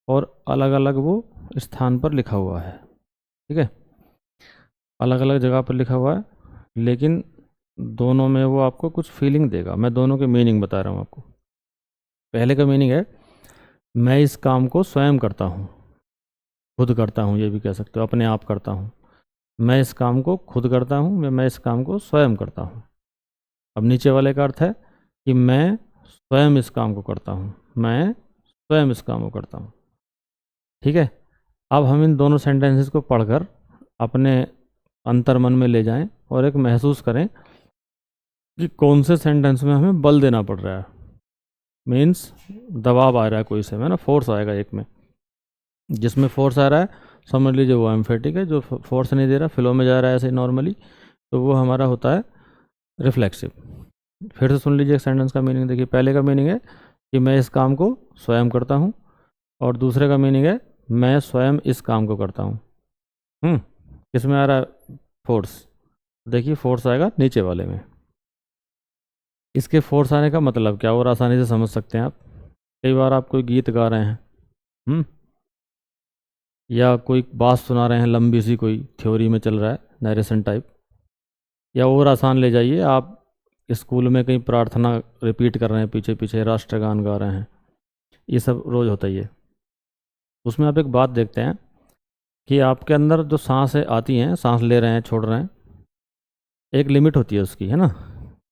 और अलग अलग वो स्थान पर लिखा हुआ है। ठीक है, अलग अलग जगह पर लिखा हुआ है, लेकिन दोनों में वो आपको कुछ फीलिंग देगा। मैं दोनों के मीनिंग बता रहा हूँ आपको। पहले का मीनिंग है मैं इस काम को स्वयं करता हूँ, खुद करता हूँ, ये भी कह सकते हो, अपने आप करता हूँ। मैं इस काम को खुद करता हूँ, मैं इस काम को स्वयं करता हूँ। अब नीचे वाले का अर्थ है कि मैं स्वयं इस काम को करता हूँ, मैं स्वयं इस काम को करता हूँ। ठीक है, अब हम इन दोनों सेंटेंसेस को पढ़कर अपने अंतर्मन में ले जाएं और एक महसूस करें कि कौन से सेंटेंस में हमें बल देना पड़ रहा है। मीन्स दबाव आ रहा है कोई से में ना, फोर्स आएगा एक में, जिसमें फोर्स आ रहा है समझ लीजिए वो एम्फेटिक है, जो फोर्स नहीं दे रहा फ्लो में जा रहा है ऐसे नॉर्मली, तो वो हमारा होता है रिफ्लेक्सिव। फिर से सुन लीजिए सेंटेंस का मीनिंग। देखिए पहले का मीनिंग है कि मैं इस काम को स्वयं करता हूँ, और दूसरे का मीनिंग है मैं स्वयं इस काम को करता हूँ। किसमें आ रहा है फोर्स? देखिए फोर्स आएगा नीचे वाले में। इसके फोर्स आने का मतलब क्या और आसानी से समझ सकते हैं आप। कई बार आप कोई गीत गा रहे हैं, या कोई बात सुना रहे हैं लंबी सी, कोई थ्योरी में चल रहा है नरेशन टाइप, या और आसान ले जाइए आप स्कूल में कहीं प्रार्थना रिपीट कर रहे हैं, पीछे पीछे राष्ट्रगान गा रहे हैं, ये सब रोज़ होता ही है। उसमें आप एक बात देखते हैं कि आपके अंदर जो सांसें आती हैं, सांस ले रहे हैं छोड़ रहे हैं, एक लिमिट होती है उसकी, है ना,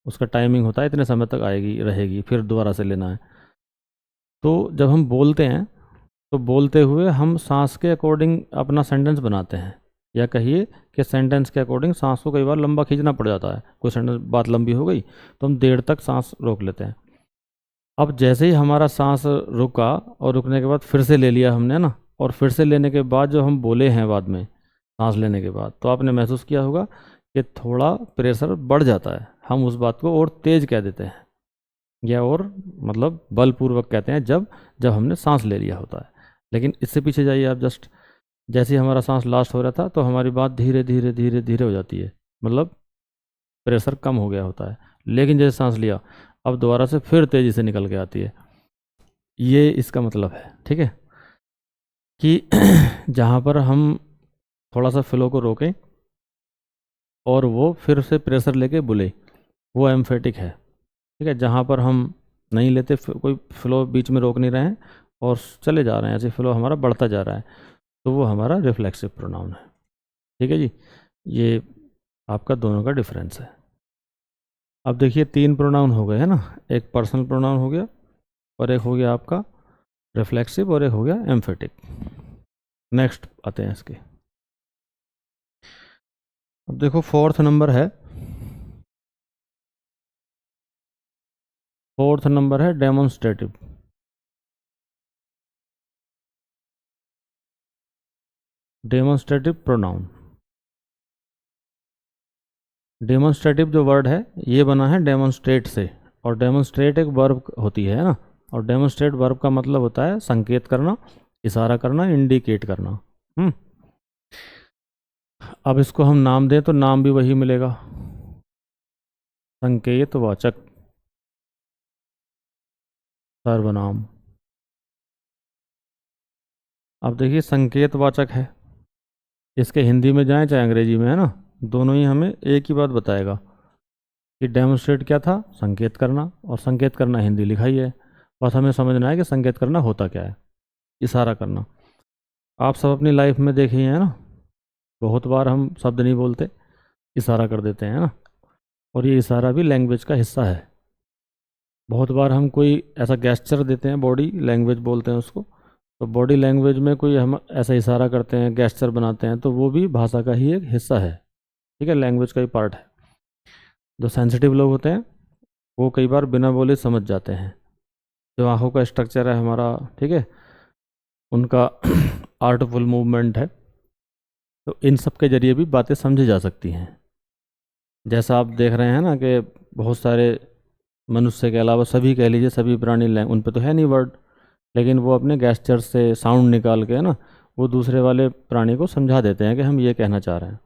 उसका टाइमिंग होता है इतने समय तक आएगी रहेगी, फिर दोबारा से लेना है। तो जब हम बोलते हैं तो बोलते हुए हम सांस के अकॉर्डिंग अपना सेंटेंस बनाते हैं, या कहिए कि सेंटेंस के अकॉर्डिंग सांस को कई बार लंबा खींचना पड़ जाता है। कोई सेंटेंस बात लंबी हो गई तो हम देर तक सांस रोक लेते हैं। अब जैसे ही हमारा सांस रुका और रुकने के बाद फिर से ले लिया हमने ना, और फिर से लेने के बाद जो हम बोले हैं बाद में सांस लेने के बाद, तो आपने महसूस किया होगा कि थोड़ा प्रेशर बढ़ जाता है। हम उस बात को और तेज कह देते हैं, या और मतलब बलपूर्वक कहते हैं जब जब हमने सांस ले लिया होता है। लेकिन इससे पीछे जाइए आप, जस्ट जैसे ही हमारा सांस लास्ट हो रहा था तो हमारी बात धीरे धीरे धीरे धीरे हो जाती है, मतलब प्रेशर कम हो गया होता है। लेकिन जैसे सांस लिया अब दोबारा से फिर तेज़ी से निकल के आती है। ये इसका मतलब है, ठीक है, कि जहाँ पर हम थोड़ा सा फ्लो को रोकें और वो फिर से प्रेशर लेके बुले, वो एम्फेटिक है। ठीक है, जहाँ पर हम नहीं लेते, कोई फ्लो बीच में रोक नहीं रहे हैं और चले जा रहे हैं, ऐसे फ्लो हमारा बढ़ता जा रहा है, तो वो हमारा रिफ्लेक्सिव प्रोनाउन है। ठीक है जी, ये आपका दोनों का डिफरेंस है। अब देखिए 3 प्रोनाउन हो गए हैं ना, एक पर्सनल प्रोनाउन हो गया, और एक हो गया आपका रिफ्लेक्सिव, और एक हो गया एम्फेटिक। नेक्स्ट आते हैं इसके। अब देखो फोर्थ नंबर है डेमोन्स्ट्रेटिव। Demonstrative pronoun. डेमोन्स्ट्रेटिव जो वर्ड है ये बना है डेमोन्स्ट्रेट से, और डेमोन्स्ट्रेट एक वर्ब होती है ना, और डेमोन्स्ट्रेट वर्ब का मतलब होता है संकेत करना, इशारा करना, इंडिकेट करना। अब इसको हम नाम दें तो नाम भी वही मिलेगा, संकेतवाचक, सर्वनाम। अब देखिए संकेतवाचक है, इसके हिंदी में जाएं चाहे अंग्रेजी में, है ना, दोनों ही हमें एक ही बात बताएगा कि डेमोन्स्ट्रेट क्या था, संकेत करना, और संकेत करना हिंदी लिखा ही है, बस हमें समझना है कि संकेत करना होता क्या है। इशारा करना आप सब अपनी लाइफ में देखे ही हैं ना, बहुत बार हम शब्द नहीं बोलते, इशारा कर देते हैं ना, और ये इशारा भी लैंग्वेज का हिस्सा है। बहुत बार हम कोई ऐसा गेस्चर देते हैं, बॉडी लैंग्वेज बोलते हैं उसको, तो बॉडी लैंग्वेज में कोई हम ऐसा इशारा करते हैं, गेस्चर बनाते हैं, तो वो भी भाषा का ही एक हिस्सा है। ठीक है, लैंग्वेज का ही पार्ट है। जो सेंसिटिव लोग होते हैं वो कई बार बिना बोले समझ जाते हैं, जो आँखों का स्ट्रक्चर है हमारा, ठीक है, उनका आर्टफुल मूवमेंट है, तो इन सब के जरिए भी बातें समझी जा सकती हैं। जैसा आप देख रहे हैं ना कि बहुत सारे मनुष्य के अलावा सभी, कह लीजिए सभी प्राणी, उन पे तो है नहीं वर्ड, लेकिन वो अपने गेस्चर से साउंड निकाल के ना वो दूसरे वाले प्राणी को समझा देते हैं कि हम ये कहना चाह रहे हैं।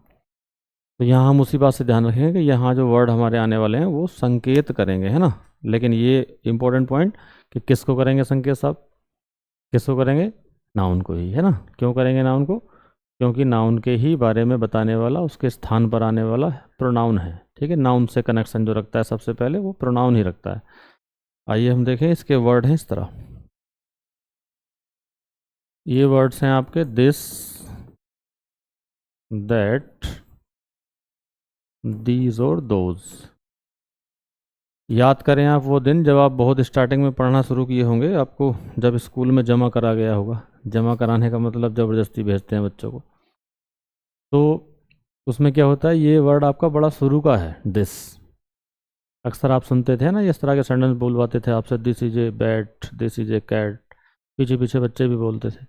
तो यहाँ हम उसी बात से ध्यान रखेंगे कि यहाँ जो वर्ड हमारे आने वाले हैं वो संकेत करेंगे, है ना। लेकिन ये इम्पोर्टेंट पॉइंट कि किसको करेंगे संकेत साहब, किसको करेंगे, नाउन को ही, है ना। क्यों करेंगे नाउन को? क्योंकि नाउन के ही बारे में बताने वाला, उसके स्थान पर आने वाला प्रोनाउन है। ठीक है, नाउन से कनेक्शन जो रखता है सबसे पहले वो प्रोनाउन ही रखता है। आइए हम देखें, इसके वर्ड हैं इस तरह, ये वर्ड्स हैं आपके दिस, दैट, दीज और दोज। याद करें आप वो दिन जब आप बहुत स्टार्टिंग में पढ़ना शुरू किए होंगे, आपको जब स्कूल में जमा करा गया होगा। जमा कराने का मतलब ज़बरदस्ती भेजते हैं बच्चों को, तो उसमें क्या होता है, ये वर्ड आपका बड़ा शुरू का है, दिस। अक्सर आप सुनते थे ना इस तरह के सेंटेंस बोलवाते थे आपसे, this is a bat, this is a cat, पीछे पीछे बच्चे भी बोलते थे।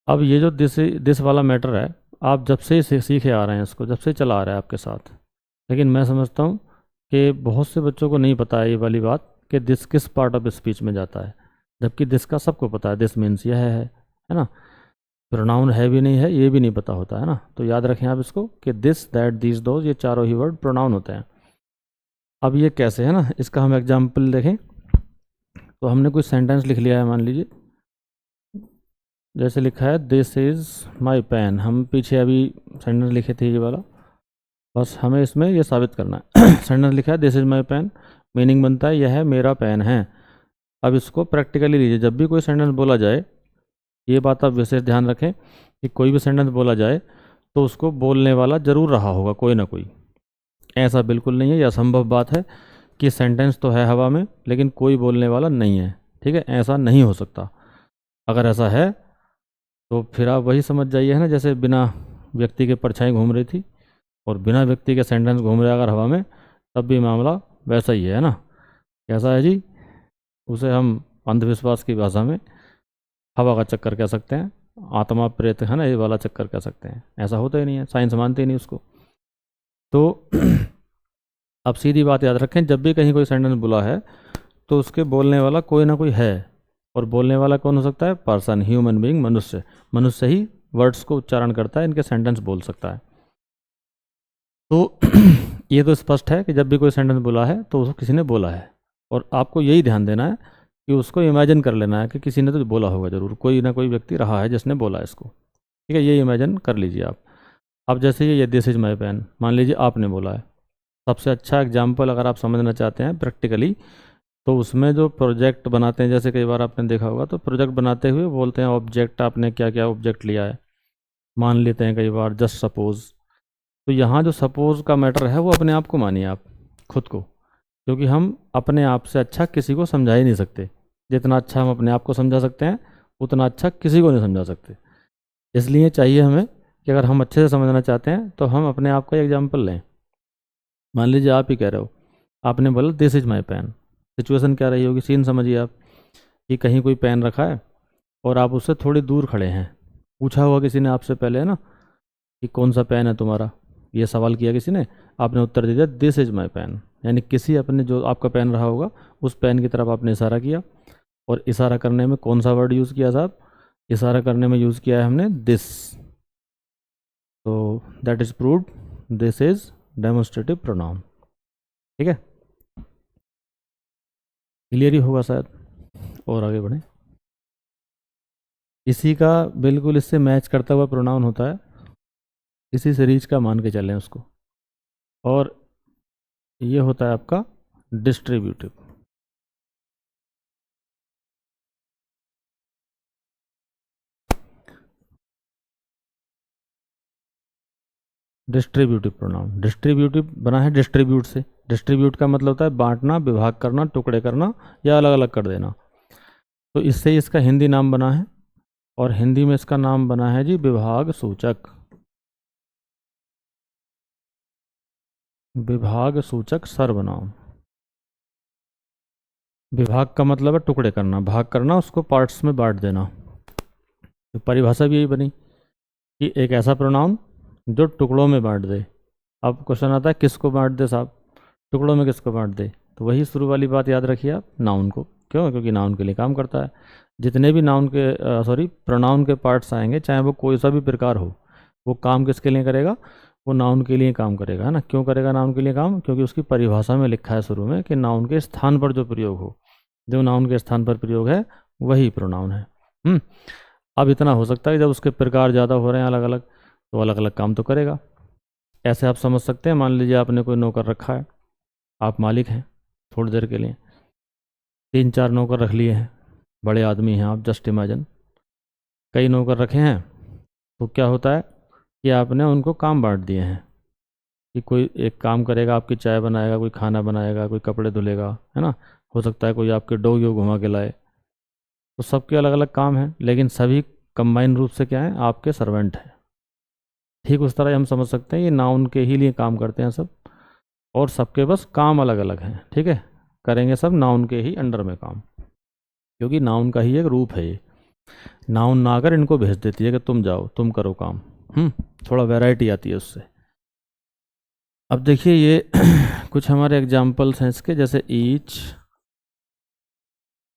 अब ये जो दिस वाला मैटर है, आप जब से सीखे आ रहे हैं इसको, जब से चला आ रहा है आपके साथ, लेकिन मैं समझता हूँ कि बहुत से बच्चों को नहीं पता है ये वाली बात कि दिस किस पार्ट ऑफ स्पीच में जाता है, जबकि दिस का सबको पता है, दिस मीन्स यह है ना। प्रोनाउन है भी नहीं है ये भी नहीं पता होता है ना। तो याद रखें आप इसको कि दिस, दैट, दीज, दोज, ये चारों ही वर्ड प्रोनाउन होते हैं। अब ये कैसे है ना, इसका हम एग्जाम्पल देखें। तो हमने कोई सेंटेंस लिख लिया है, मान लीजिए जैसे लिखा है दिस इज़ माई पेन, हम पीछे अभी सेंटेंस लिखे थे ये वाला, बस हमें इसमें ये साबित करना है। सेंटेंस लिखा है this is my pen, meaning बनता है यह है मेरा पेन है। अब इसको प्रैक्टिकली लीजिए, जब भी कोई सेंटेंस बोला जाए, ये बात आप विशेष ध्यान रखें कि कोई भी सेंटेंस बोला जाए तो उसको बोलने वाला ज़रूर रहा होगा कोई ना कोई। ऐसा बिल्कुल नहीं है, यह असंभव बात है कि सेंटेंस तो है हवा में लेकिन कोई बोलने वाला नहीं है। ठीक है, ऐसा नहीं हो सकता। अगर ऐसा है तो फिर आप वही समझ जाइए है ना, जैसे बिना व्यक्ति के परछाई घूम रही थी और बिना व्यक्ति के सेंटेंस घूम रहे अगर हवा में, तब भी मामला वैसा ही है ना। कैसा है जी, उसे हम अंधविश्वास की भाषा में हवा का चक्कर कह सकते हैं, आत्मा प्रेत है ना ये वाला चक्कर कह सकते हैं। ऐसा होता ही नहीं है, साइंस मानती ही नहीं उसको। तो अब सीधी बात याद रखें, जब भी कहीं कोई सेंटेंस बोला है तो उसके बोलने वाला कोई ना कोई है। और बोलने वाला कौन हो सकता है? पर्सन, ह्यूमन बीइंग, मनुष्य। मनुष्य ही वर्ड्स को उच्चारण करता है, इनके सेंटेंस बोल सकता है। तो ये तो स्पष्ट है कि जब भी कोई सेंटेंस बोला है तो उसको किसी ने बोला है। और आपको यही ध्यान देना है कि उसको इमेजिन कर लेना है कि किसी ने तो बोला होगा ज़रूर, कोई ना कोई व्यक्ति रहा है जिसने बोला इसको। ठीक है, ये इमेजिन कर लीजिए आप। अब जैसे ये दिस इज माई पेन, मान लीजिए आपने बोला है। सबसे अच्छा एग्जाम्पल अगर आप समझना चाहते हैं प्रैक्टिकली, तो उसमें जो प्रोजेक्ट बनाते हैं, जैसे कई बार आपने देखा होगा, तो प्रोजेक्ट बनाते हुए बोलते हैं ऑब्जेक्ट, आपने क्या क्या ऑब्जेक्ट लिया है, मान लेते हैं कई बार जस्ट सपोज। तो यहाँ जो सपोज का मैटर है वो अपने आप को मानिए आप, खुद को, क्योंकि हम अपने आप से अच्छा किसी को समझा ही नहीं सकते। जितना अच्छा हम अपने आप को समझा सकते हैं उतना अच्छा किसी को नहीं समझा सकते। इसलिए चाहिए हमें कि अगर हम अच्छे से समझना चाहते हैं तो हम अपने आप का एग्जाम्पल लें। मान लीजिए आप ही कह रहे हो, आपने बोला this is my pen. Situation क्या रही होगी, सीन समझिए आप, कि कहीं कोई पेन रखा है और आप उससे थोड़ी दूर खड़े हैं। पूछा हुआ किसी ने आपसे पहले है ना कि कौन सा पेन है तुम्हारा, ये सवाल किया किसी ने, आपने उत्तर दे दिया दिस इज़ माई पेन। यानी किसी अपने जो आपका पेन रहा होगा उस पेन की तरफ आपने इशारा किया। और इशारा करने में कौन सा वर्ड यूज़ किया साहब? इशारा करने में यूज़ किया है हमने दिस। तो that is proved, this is demonstrative pronoun. ठीक है, क्लियर ही होगा शायद। और आगे बढ़ें। इसी का बिल्कुल इससे मैच करता हुआ प्रोनाउन होता है, इसी सीरीज का मान के चलें उसको, और ये होता है आपका डिस्ट्रीब्यूटिव। डिस्ट्रीब्यूटिव प्रोनाउन, डिस्ट्रीब्यूटिव बना है डिस्ट्रीब्यूट से। डिस्ट्रीब्यूट का मतलब होता है बांटना, विभाग करना, टुकड़े करना या अलग अलग कर देना। तो इससे इसका हिंदी नाम बना है, और हिंदी में इसका नाम बना है जी विभाग सूचक। विभाग सूचक सर्वनाम। विभाग का मतलब है टुकड़े करना, भाग करना, उसको पार्ट्स में बांट देना। तो परिभाषा भी यही बनी कि एक ऐसा प्रोनाउन जो टुकड़ों में बांट दे। अब क्वेश्चन आता है किसको बांट दे साहब, टुकड़ों में किसको बांट दे? तो वही शुरू वाली बात याद रखिए आप, नाउन को। क्यों? क्योंकि नाउन के लिए काम करता है। जितने भी नाउन के प्रोनाउन के पार्ट्स आएंगे, चाहे वो कोई सा भी प्रकार हो, वो काम किसके लिए करेगा? वो नाउन के लिए काम करेगा, है ना। क्यों करेगा नाउन के लिए काम? क्योंकि उसकी परिभाषा में लिखा है शुरू में कि नाउन के स्थान पर जो प्रयोग हो, जो नाउन के स्थान पर प्रयोग है वही प्रोनाउन है। अब इतना हो सकता है जब उसके प्रकार ज़्यादा हो रहे हैं अलग अलग, तो अलग अलग काम तो करेगा। ऐसे आप समझ सकते हैं, मान लीजिए आपने कोई नौकर रखा है, आप मालिक हैं, थोड़ी देर के लिए 3-4 नौकर रख लिए हैं, बड़े आदमी हैं आप, जस्ट इमेजिन। कई नौकर रखे हैं तो क्या होता है कि आपने उनको काम बांट दिए हैं कि कोई एक काम करेगा, आपकी चाय बनाएगा, कोई खाना बनाएगा, कोई कपड़े धुलेगा, है ना। हो सकता है कोई आपके डॉग यो घुमा के लाए। तो सबके अलग अलग काम हैं, लेकिन सभी कंबाइन रूप से क्या है? आपके सर्वेंट हैं। ठीक उस तरह हम समझ सकते हैं ये नाउन के ही लिए काम करते हैं सब। और सबके बस काम अलग अलग हैं, ठीक है, करेंगे सब नाउन के ही अंडर में काम, क्योंकि नाउन का ही एक रूप है ये। नाउन ना आकर इनको भेज देती है कि तुम जाओ तुम करो काम। थोड़ा वैरायटी आती है उससे। अब देखिए ये कुछ हमारे एग्जाम्पल्स हैं इसके, जैसे ईच,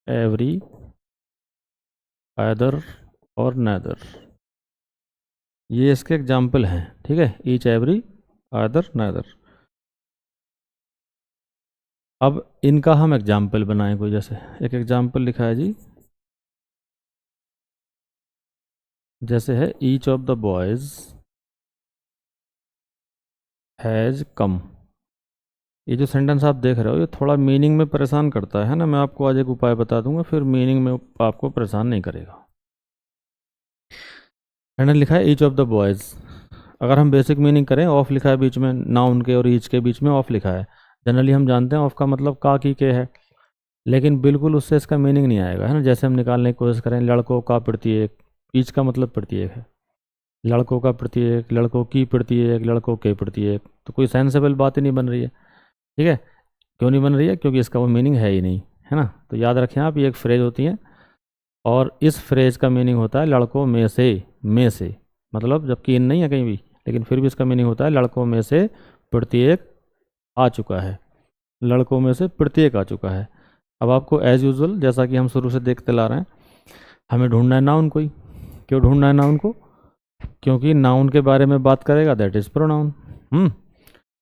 एवरी, आइदर और नेदर, ये इसके एग्जाम्पल हैं, ठीक है, ईच, एवरी, आइदर, नेदर। अब इनका हम एग्जाम्पल बनाएं कोई, जैसे एक एग्जाम्पल लिखा है जी, जैसे है each of the boys has come. ये जो सेंटेंस आप देख रहे हो ये थोड़ा मीनिंग में परेशान करता है ना, मैं आपको आज एक उपाय बता दूंगा, फिर मीनिंग में आपको परेशान नहीं करेगा। मैंने लिखा है ईच ऑफ द बॉयज़, अगर हम बेसिक मीनिंग करें, ऑफ लिखा है बीच में, नाउन के और ईच के बीच में ऑफ लिखा है। जनरली हम जानते हैं ऑफ का मतलब का की के है, लेकिन बिल्कुल उससे इसका मीनिंग नहीं आएगा, है ना। जैसे हम निकालने की कोशिश करें, लड़कों का प्रत्येक, ईच का मतलब प्रत्येक है, लड़कों का प्रत्येक, लड़कों की प्रत्येक, लड़कों के प्रत्येक, तो कोई सेंसेबल बात ही नहीं बन रही है, ठीक है। क्यों नहीं बन रही है? क्योंकि इसका वो मीनिंग है ही नहीं, है ना। तो याद रखें आप, ये एक फ्रेज होती है और इस फ्रेज का मीनिंग होता है लड़कों में से, मतलब जबकि इन नहीं है कहीं भी, लेकिन फिर भी इसका मीनिंग होता है लड़कों में से प्रत्येक आ चुका है, लड़कों में से प्रत्येक आ चुका है। अब आपको एज यूजुअल, जैसा कि हम शुरू से देखते ला रहे हैं, हमें ढूंढना है नाउन कोई। क्यों ढूंढना है नाउन को? क्योंकि नाउन के बारे में बात करेगा दैट इज प्रोनाउन।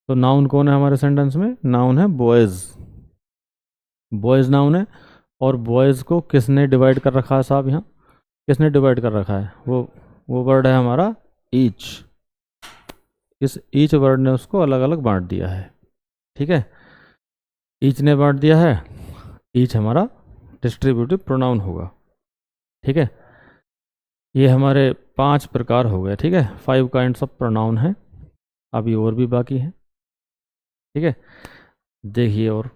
तो नाउन कौन है हमारे सेंटेंस में? नाउन है बॉयज़, बॉयज़ नाउन है। और बॉयज़ को किसने डिवाइड कर रखा है साहब? यहाँ किसने डिवाइड कर रखा है? वो वर्ड है हमारा ईच। इस ईच वर्ड ने उसको अलग अलग बांट दिया है, ठीक है, ईच ने बांट दिया है। ईच हमारा डिस्ट्रीब्यूटिव प्रोनाउन होगा, ठीक है। ये हमारे 5 प्रकार हो गए, ठीक है, 5 काइंड्स ऑफ प्रोनाउन है। अभी और भी बाकी हैं, ठीक है। देखिए और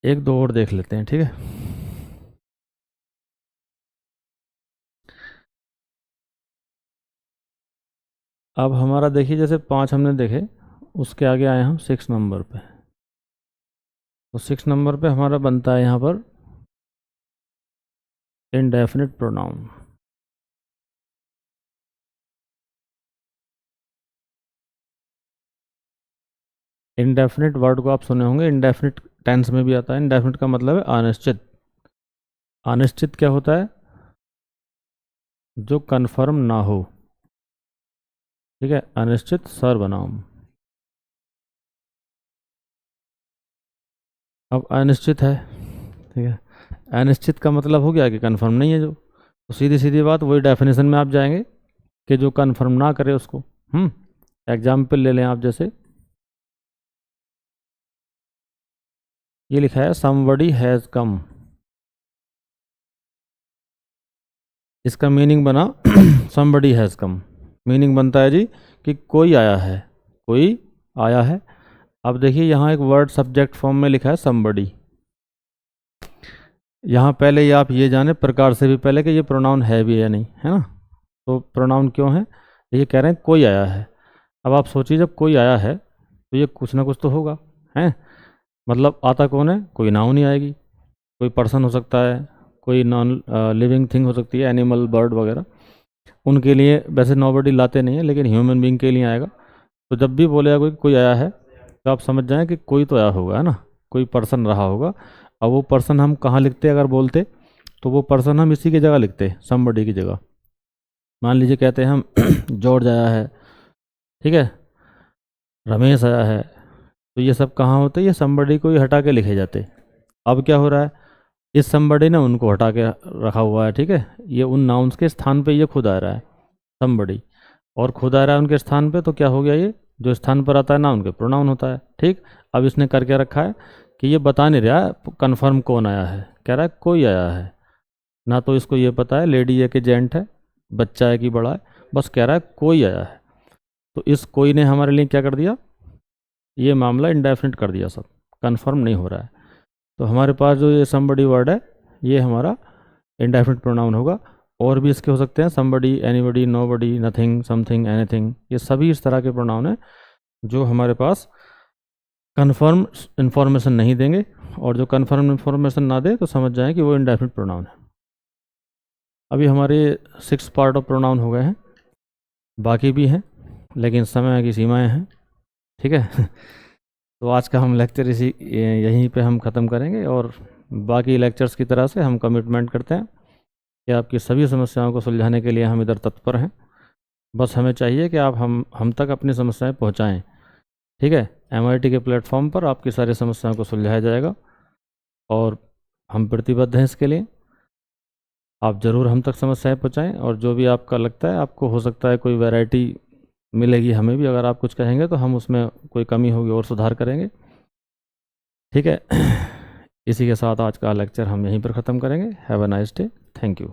एक दो और देख लेते हैं, ठीक है। अब हमारा देखिए, जैसे 5 हमने देखे, उसके आगे आए हम 6 नंबर पे। तो 6 नंबर पे हमारा बनता है यहाँ पर इंडेफिनिट प्रोनाउन। इंडेफिनिट वर्ड को आप सुने होंगे, इंडेफिनिट टेंस में भी आता है। इंडेफिनिट का मतलब है अनिश्चित। अनिश्चित क्या होता है? जो कन्फर्म ना हो, ठीक है, अनिश्चित सर्वनाम। अब अनिश्चित है, ठीक है, अनिश्चित का मतलब हो गया कि कन्फर्म नहीं है जो, तो सीधी सीधी बात वही डेफिनेशन में आप जाएंगे कि जो कन्फर्म ना करे उसको। एग्जाम्पल ले लें आप, जैसे ये लिखा है समबडी हैज़ कम, इसका मीनिंग बना समबडी हैज़ कम, मीनिंग बनता है जी कि कोई आया है, कोई आया है। अब देखिए यहाँ एक वर्ड सब्जेक्ट फॉर्म में लिखा है समबडी। यहाँ पहले ही आप ये जाने प्रकार से भी पहले कि ये प्रोनाउन है भी या नहीं, है ना। तो प्रोनाउन क्यों है? ये कह रहे हैं कोई आया है। अब आप सोचिए, जब कोई आया है तो ये कुछ ना कुछ तो होगा, है। मतलब आता कौन है? कोई नाउन ही आएगी, कोई पर्सन हो सकता है, कोई नॉन लिविंग थिंग हो सकती है, एनिमल, बर्ड वगैरह। उनके लिए वैसे नोबडी लाते नहीं है, लेकिन ह्यूमन बीइंग के लिए आएगा। तो जब भी बोलेगा कोई आया है, तो आप समझ जाएं कि कोई तो आया होगा, है ना, कोई पर्सन रहा होगा। अब वो पर्सन हम कहाँ लिखते अगर बोलते, तो वो पर्सन हम इसी की जगह लिखते, समबडी की जगह। मान लीजिए कहते हैं हम जॉर्ज आया है, ठीक है, रमेश आया है, तो ये सब कहाँ होते? ये समबडी को ही हटा के लिखे जाते। अब क्या हो रहा है? इस समबडी ने उनको हटा के रखा हुआ है, ठीक है, ये उन नाउन्स के स्थान पे ये खुद आ रहा है समबडी, और खुद आ रहा है उनके स्थान पे, तो क्या हो गया? ये जो स्थान पर आता है नाउन के प्रोनाउन होता है, ठीक। अब इसने करके रखा है कि ये बता नहीं रहा कन्फर्म कौन आया है, कह रहा है कोई आया है। ना तो इसको ये पता है लेडी है कि जेंट है, बच्चा है कि बड़ा है, बस कह रहा है कोई आया है। तो इस कोई ने हमारे लिए क्या कर दिया? ये मामला इंडेफिनिट कर दिया, सब कन्फर्म नहीं हो रहा है। तो हमारे पास जो ये समबडी वर्ड है, ये हमारा इंडेफिनिट प्रोनाउन होगा। और भी इसके हो सकते हैं, somebody, anybody, nobody, nothing, something, anything, ये सभी इस तरह के प्रोनाउन है जो हमारे पास कन्फर्म इन्फॉर्मेशन नहीं देंगे, और जो कन्फर्म इन्फॉर्मेशन ना दे तो समझ जाएं कि वो इंडेफिनिट प्रोनाउन है। अभी हमारे 6 पार्ट ऑफ प्रोनाउन हो गए हैं, बाकी भी हैं लेकिन समय की सीमाएं हैं, ठीक है। तो आज का हम लेक्चर यहीं पे हम ख़त्म करेंगे, और बाकी लेक्चर्स की तरह से हम कमिटमेंट करते हैं कि आपकी सभी समस्याओं को सुलझाने के लिए हम इधर तत्पर हैं। बस हमें चाहिए कि आप हम तक अपनी समस्याएं पहुंचाएं, ठीक है। MIT के प्लेटफॉर्म पर आपकी सारी समस्याओं को सुलझाया जाएगा, और हम प्रतिबद्ध हैं इसके लिए। आप ज़रूर हम तक समस्याएं पहुंचाएं, और जो भी आपका लगता है, आपको हो सकता है कोई वैरायटी मिलेगी हमें भी, अगर आप कुछ कहेंगे तो हम उसमें कोई कमी होगी और सुधार करेंगे, ठीक है। इसी के साथ आज का लेक्चर हम यहीं पर ख़त्म करेंगे। Have a nice day. Thank you.